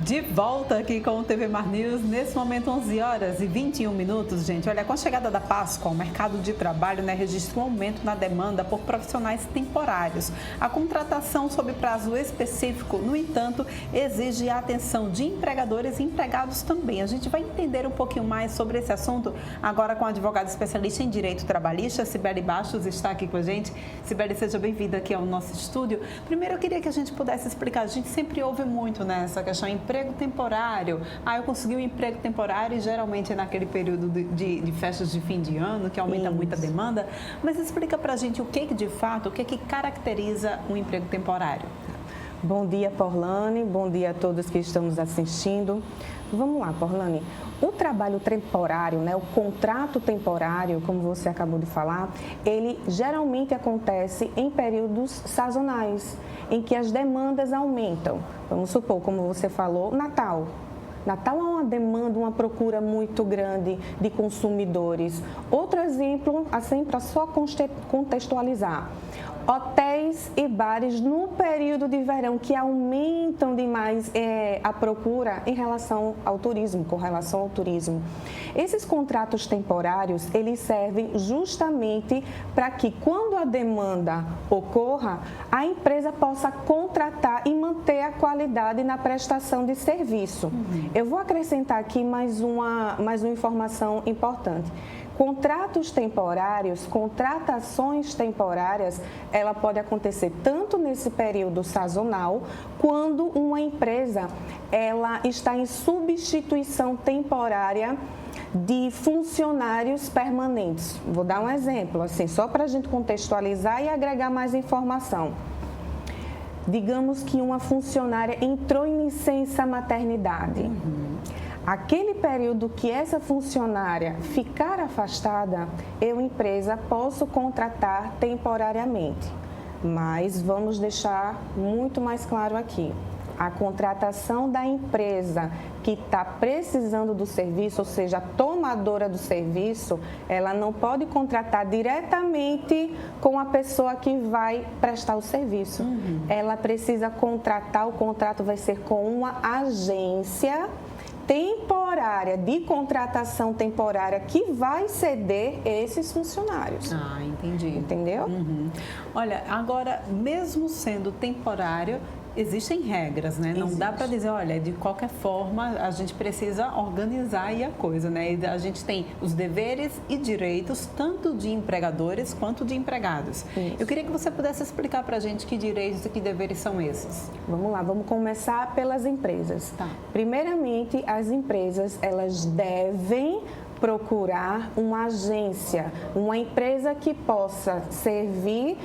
De volta aqui com o TV Mar News, nesse momento 11 horas e 21 minutos, gente. Olha, com a chegada da Páscoa, o mercado de trabalho registrou um aumento na demanda por profissionais temporários. A contratação sob prazo específico, no entanto, exige a atenção de empregadores e empregados também. A gente vai entender um pouquinho mais sobre esse assunto agora com a advogada especialista em Direito Trabalhista, Cibele Bastos, está aqui com a gente. Cibele, seja bem-vinda aqui ao nosso estúdio. Primeiro, eu queria que a gente pudesse explicar, a gente sempre ouve muito essa questão emprego temporário. Eu consegui um emprego temporário e geralmente é naquele período de festas de fim de ano, que aumenta muito a demanda. Mas explica pra gente o que de fato, o que caracteriza um emprego temporário. Bom dia, Porlane. Bom dia a todos que estamos assistindo. Vamos lá, Porlane. O trabalho temporário, o contrato temporário, como você acabou de falar, ele geralmente acontece em períodos sazonais, em que as demandas aumentam. Vamos supor, como você falou, Natal. Natal há uma demanda, uma procura muito grande de consumidores. Outro exemplo, assim, para só contextualizar. Hotéis e bares no período de verão que aumentam demais a procura em relação ao turismo, com relação ao turismo. Esses contratos temporários, eles servem justamente para que quando a demanda ocorra, a empresa possa contratar e manter a qualidade na prestação de serviço. Eu vou acrescentar aqui mais uma informação importante. Contratos temporários, contratações temporárias, ela pode acontecer tanto nesse período sazonal, quando uma empresa ela está em substituição temporária de funcionários permanentes. Vou dar um exemplo, assim, só para a gente contextualizar e agregar mais informação. Digamos que uma funcionária entrou em licença maternidade. Aquele período que essa funcionária ficar afastada, eu, empresa, posso contratar temporariamente. Mas vamos deixar muito mais claro aqui. A contratação da empresa que está precisando do serviço, ou seja, a tomadora do serviço, ela não pode contratar diretamente com a pessoa que vai prestar o serviço. Ela precisa contratar, o contrato vai ser com uma agência temporária, de contratação temporária, que vai ceder esses funcionários. Entendi. Entendeu? Olha, agora, mesmo sendo temporário, existem regras, né? Não dá para dizer, olha, de qualquer forma, a gente precisa organizar aí a coisa, né? E a gente tem os deveres e direitos, tanto de empregadores quanto de empregados. Isso. Eu queria que você pudesse explicar para a gente que direitos e que deveres são esses. Vamos lá, vamos começar pelas empresas. Tá. Primeiramente, as empresas, elas devem procurar uma agência, uma empresa que possa servir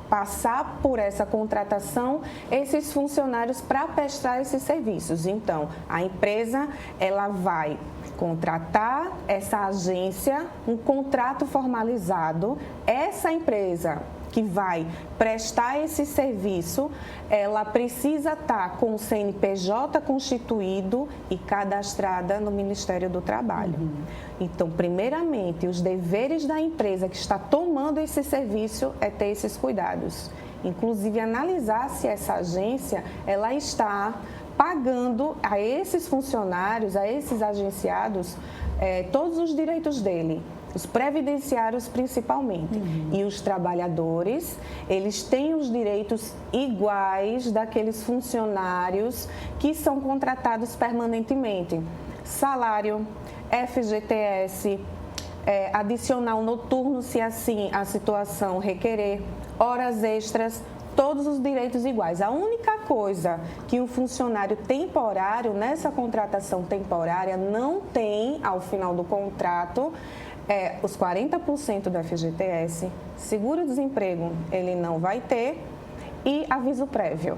passar por essa contratação, esses funcionários para prestar esses serviços. Então, a empresa, ela vai contratar essa agência, um contrato formalizado, essa empresa que vai prestar esse serviço, ela precisa estar com o CNPJ constituído e cadastrada no Ministério do Trabalho. Então, primeiramente, os deveres da empresa que está tomando esse serviço é ter esses cuidados. Inclusive, analisar se essa agência ela está pagando a esses funcionários, a esses agenciados, todos os direitos dele. Os previdenciários principalmente. E os trabalhadores, eles têm os direitos iguais daqueles funcionários que são contratados permanentemente. Salário, FGTS, adicional noturno, se assim a situação requerer, horas extras, todos os direitos iguais. A única coisa que um funcionário temporário, nessa contratação temporária, não tem ao final do contrato os 40% do FGTS, seguro-desemprego ele não vai ter e aviso prévio.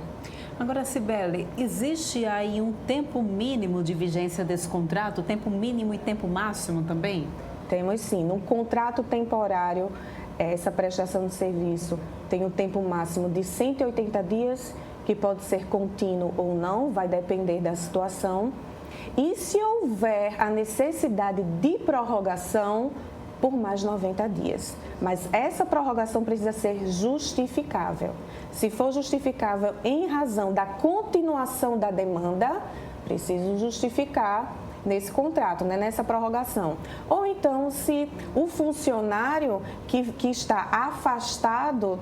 Agora, Cibele, existe aí um tempo mínimo de vigência desse contrato, tempo mínimo e tempo máximo também? Temos sim. No contrato temporário, essa prestação de serviço tem um tempo máximo de 180 dias, que pode ser contínuo ou não, vai depender da situação. E se houver a necessidade de prorrogação, por mais 90 dias. Mas essa prorrogação precisa ser justificável. Se for justificável em razão da continuação da demanda, preciso justificar nesse contrato, né, nessa prorrogação. Ou então, se o funcionário que está afastado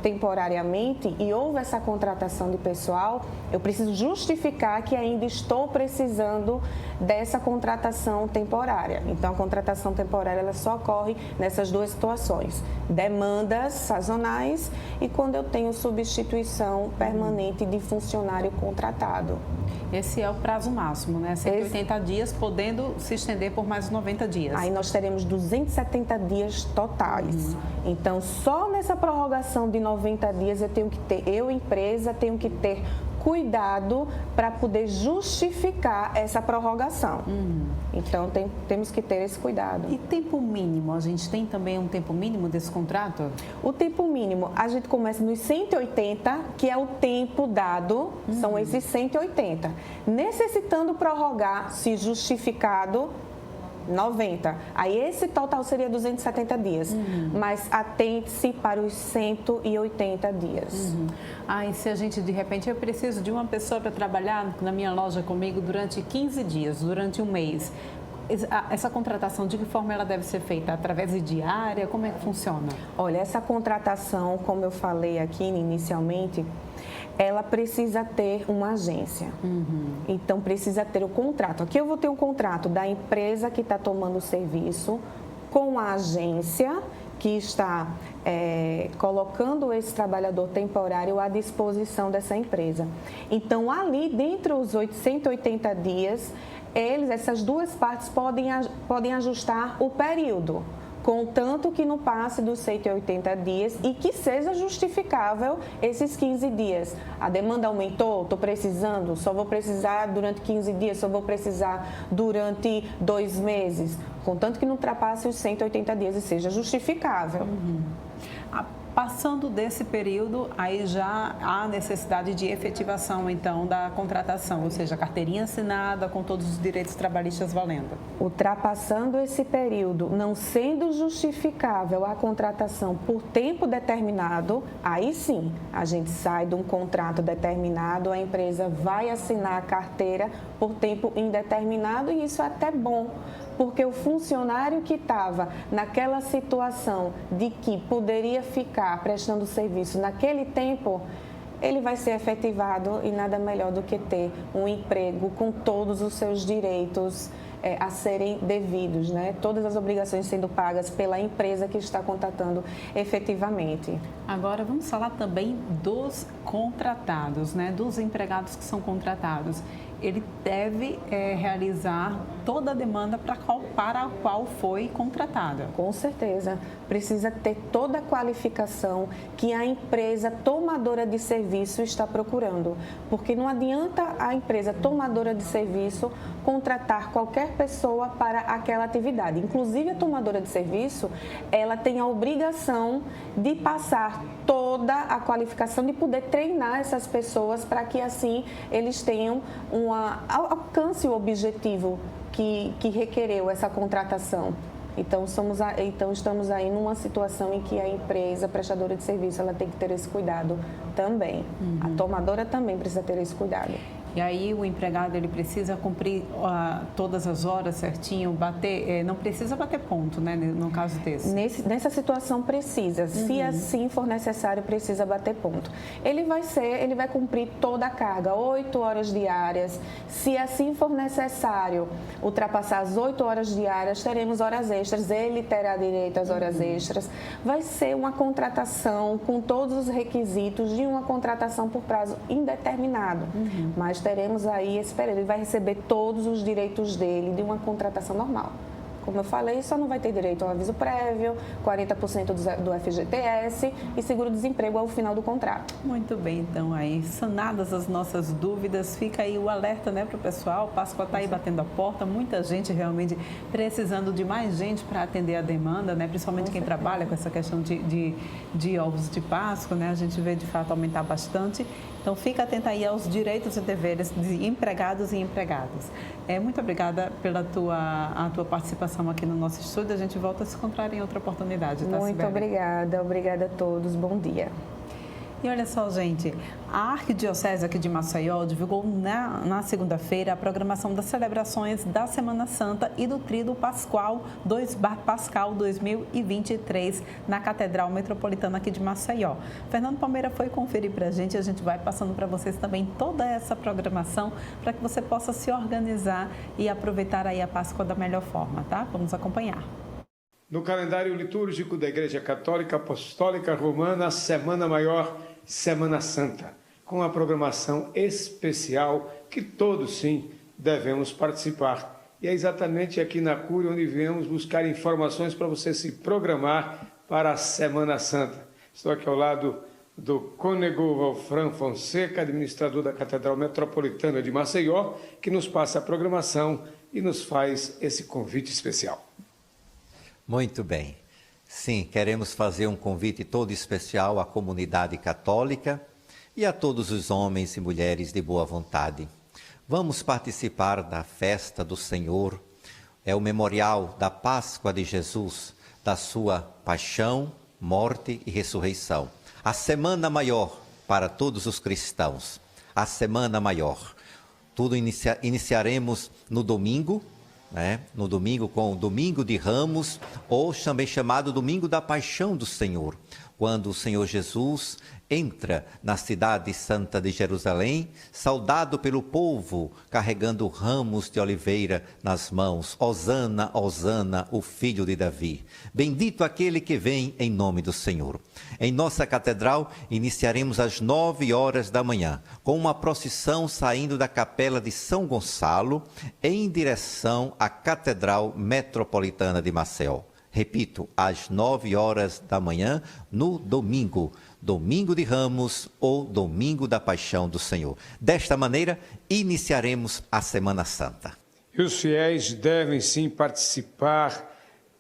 temporariamente e houve essa contratação de pessoal, eu preciso justificar que ainda estou precisando dessa contratação temporária. Então, a contratação temporária ela só ocorre nessas duas situações: demandas sazonais e quando eu tenho substituição permanente de funcionário contratado. Esse é o prazo máximo, né? 180 dias, podendo se estender por mais 90 dias. Aí nós teremos 270 dias totais. Então, só nessa prorrogação de 90 dias eu, empresa, tenho que ter cuidado para poder justificar essa prorrogação. Então, temos que ter esse cuidado. E tempo mínimo? A gente tem também um tempo mínimo desse contrato? O tempo mínimo, a gente começa nos 180, que é o tempo dado, são esses 180. Necessitando prorrogar, se justificado, 90. Aí esse total seria 270 dias, mas atente-se para os 180 dias. E se a gente, de repente, eu preciso de uma pessoa para trabalhar na minha loja comigo durante 15 dias, durante um mês, essa contratação, de que forma ela deve ser feita? Através de diária? Como é que funciona? Olha, essa contratação, como eu falei aqui inicialmente, ela precisa ter uma agência. Então, precisa ter o contrato. Aqui eu vou ter um contrato da empresa que está tomando o serviço com a agência que está colocando esse trabalhador temporário à disposição dessa empresa. Então, ali, dentro dos 180 dias, essas duas partes podem ajustar o período, contanto que não passe dos 180 dias e que seja justificável esses 15 dias. A demanda aumentou, estou precisando, só vou precisar durante 15 dias, só vou precisar durante 2 meses, contanto que não ultrapasse os 180 dias e seja justificável. Passando desse período, aí já há necessidade de efetivação, então, da contratação, ou seja, carteirinha assinada com todos os direitos trabalhistas valendo. Ultrapassando esse período, não sendo justificável a contratação por tempo determinado, aí sim, a gente sai de um contrato determinado, a empresa vai assinar a carteira por tempo indeterminado e isso é até bom. Porque o funcionário que estava naquela situação de que poderia ficar prestando serviço naquele tempo, ele vai ser efetivado e nada melhor do que ter um emprego com todos os seus direitos a serem devidos, né? Todas as obrigações sendo pagas pela empresa que está contratando efetivamente. Agora vamos falar também dos contratados, né? Dos empregados que são contratados. Ele deve realizar toda a demanda para a qual foi contratada. Com certeza. Precisa ter toda a qualificação que a empresa tomadora de serviço está procurando. Porque não adianta a empresa tomadora de serviço contratar qualquer pessoa para aquela atividade. Inclusive, a tomadora de serviço, ela tem a obrigação de passar toda a qualificação, de poder treinar essas pessoas para que assim eles tenham alcance o objetivo que requereu essa contratação. Então, estamos aí numa situação em que a empresa prestadora de serviço ela tem que ter esse cuidado também. A tomadora também precisa ter esse cuidado. E aí o empregado ele precisa cumprir todas as horas certinho, não precisa bater ponto, né, no caso desse? Nessa situação precisa, se assim for necessário, precisa bater ponto. Ele vai cumprir toda a carga, 8 horas diárias. Se assim for necessário ultrapassar as 8 horas diárias, teremos horas extras, ele terá direito às horas extras. Vai ser uma contratação com todos os requisitos de uma contratação por prazo indeterminado, mas teremos aí esse período, ele vai receber todos os direitos dele de uma contratação normal. Como eu falei, só não vai ter direito ao aviso prévio, 40% do FGTS e seguro-desemprego ao final do contrato. Muito bem, então aí sanadas as nossas dúvidas, fica aí o alerta, né, para o pessoal. Páscoa está aí batendo a porta, muita gente realmente precisando de mais gente para atender a demanda, né, principalmente quem trabalha com essa questão de ovos de Páscoa, né, a gente vê de fato aumentar bastante. Então, fica atento aí aos direitos e deveres de empregados e empregadas. Muito obrigada pela tua participação aqui no nosso estúdio. A gente volta a se encontrar em outra oportunidade, tá, Muito Sibeli? obrigada a todos. Bom dia. E olha só, gente, a Arquidiocese aqui de Maceió divulgou na segunda-feira a programação das celebrações da Semana Santa e do Tríduo Pascal 2023 na Catedral Metropolitana aqui de Maceió. Fernando Palmeira foi conferir para a gente vai passando para vocês também toda essa programação para que você possa se organizar e aproveitar aí a Páscoa da melhor forma, tá? Vamos acompanhar. No calendário litúrgico da Igreja Católica Apostólica Romana, Semana Maior, Semana Santa, com a programação especial que todos, sim, devemos participar. E é exatamente aqui na Cúria onde viemos buscar informações para você se programar para a Semana Santa. Estou aqui ao lado do cônego Wolfram Fonseca, administrador da Catedral Metropolitana de Maceió, que nos passa a programação e nos faz esse convite especial. Muito bem. Sim, queremos fazer um convite todo especial à comunidade católica e a todos os homens e mulheres de boa vontade. Vamos participar da festa do Senhor, é o memorial da Páscoa de Jesus, da sua paixão, morte e ressurreição. A Semana Maior para todos os cristãos, a Semana Maior. Tudo iniciaremos no domingo, no domingo com o Domingo de Ramos, ou também chamado Domingo da Paixão do Senhor, quando o Senhor Jesus entra na cidade santa de Jerusalém, saudado pelo povo, carregando ramos de oliveira nas mãos. Hosana, Hosana, o filho de Davi. Bendito aquele que vem em nome do Senhor. Em nossa catedral, iniciaremos às 9 horas da manhã, com uma procissão saindo da capela de São Gonçalo, em direção à Catedral Metropolitana de Maceió. Repito, às 9 horas da manhã, no domingo, Domingo de Ramos ou Domingo da Paixão do Senhor. Desta maneira, iniciaremos a Semana Santa. E os fiéis devem sim participar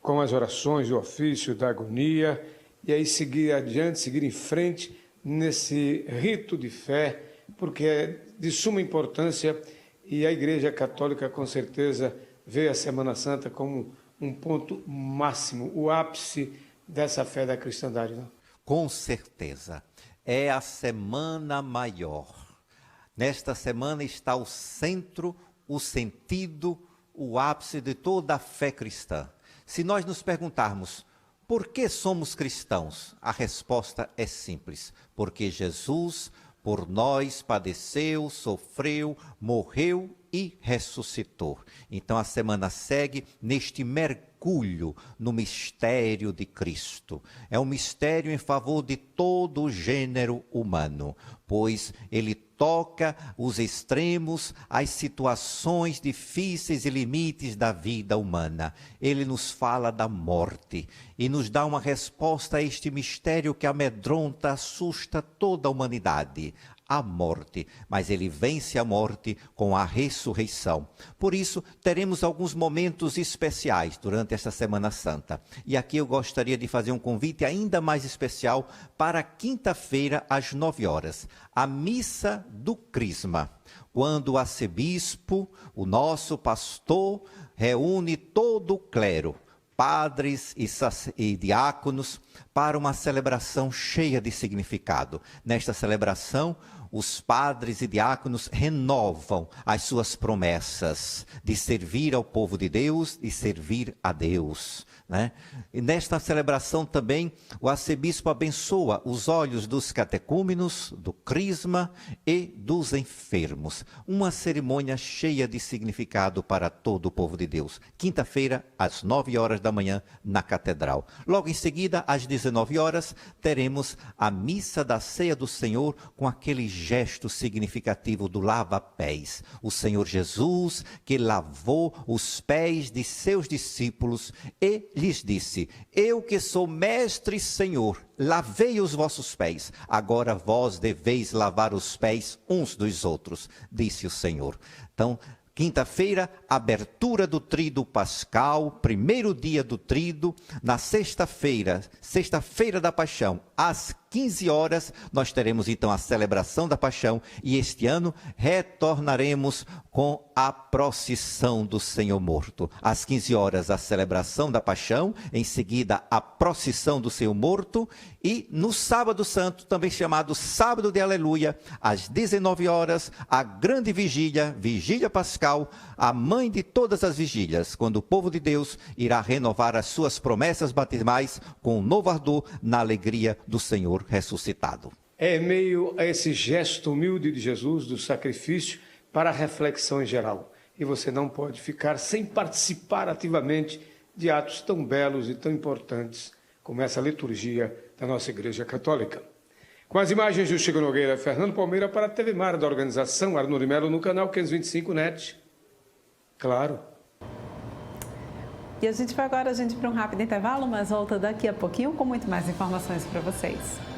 com as orações do ofício da agonia e aí seguir adiante, seguir em frente nesse rito de fé, porque é de suma importância e a Igreja Católica com certeza vê a Semana Santa como um ponto máximo, o ápice dessa fé da cristandade, não? Com certeza, é a Semana Maior. Nesta semana está o centro, o sentido, o ápice de toda a fé cristã. Se nós nos perguntarmos, por que somos cristãos? A resposta é simples, porque Jesus por nós padeceu, sofreu, morreu e ressuscitou. Então a semana segue neste mergulho no mistério de Cristo. É um mistério em favor de todo o gênero humano, pois ele toca os extremos, as situações difíceis e limites da vida humana. Ele nos fala da morte e nos dá uma resposta a este mistério que amedronta, assusta toda a humanidade. A morte, mas ele vence a morte com a ressurreição. Por isso, teremos alguns momentos especiais durante esta Semana Santa. E aqui eu gostaria de fazer um convite ainda mais especial para quinta-feira, às 9 horas, a Missa do Crisma, quando o arcebispo, o nosso pastor, reúne todo o clero, padres e diáconos, para uma celebração cheia de significado. Nesta celebração, os padres e diáconos renovam as suas promessas de servir ao povo de Deus e servir a Deus, né? E nesta celebração também o arcebispo abençoa os olhos dos catecúmenos, do crisma e dos enfermos. Uma cerimônia cheia de significado para todo o povo de Deus. Quinta-feira, às 9 horas da manhã, na Catedral. Logo em seguida, às 19 horas, teremos a Missa da Ceia do Senhor com aquele gesto significativo do lava-pés. O Senhor Jesus que lavou os pés de seus discípulos e lhes disse: eu que sou mestre e Senhor, lavei os vossos pés, agora vós deveis lavar os pés uns dos outros, disse o Senhor. Então, quinta-feira, abertura do Tríduo Pascal, primeiro dia do Tríduo. Na sexta-feira da Paixão, às 15 horas, nós teremos então a celebração da Paixão e este ano retornaremos com a procissão do Senhor Morto. Às 15 horas, a celebração da Paixão, em seguida a procissão do Senhor Morto e no Sábado Santo, também chamado Sábado de Aleluia, às 19 horas, a grande vigília, Vigília Pascal, a mãe de todas as vigílias, quando o povo de Deus irá renovar as suas promessas batismais com um novo ardor na alegria do Senhor ressuscitado. É meio a esse gesto humilde de Jesus, do sacrifício, para a reflexão em geral. E você não pode ficar sem participar ativamente de atos tão belos e tão importantes como essa liturgia da nossa Igreja Católica. Com as imagens de Chico Nogueira, Fernando Palmeira para a TV Mar da organização Arnoldo de Melo no canal 525 NET. Claro. E a gente vai agora, para um rápido intervalo, mas volta daqui a pouquinho com muito mais informações para vocês.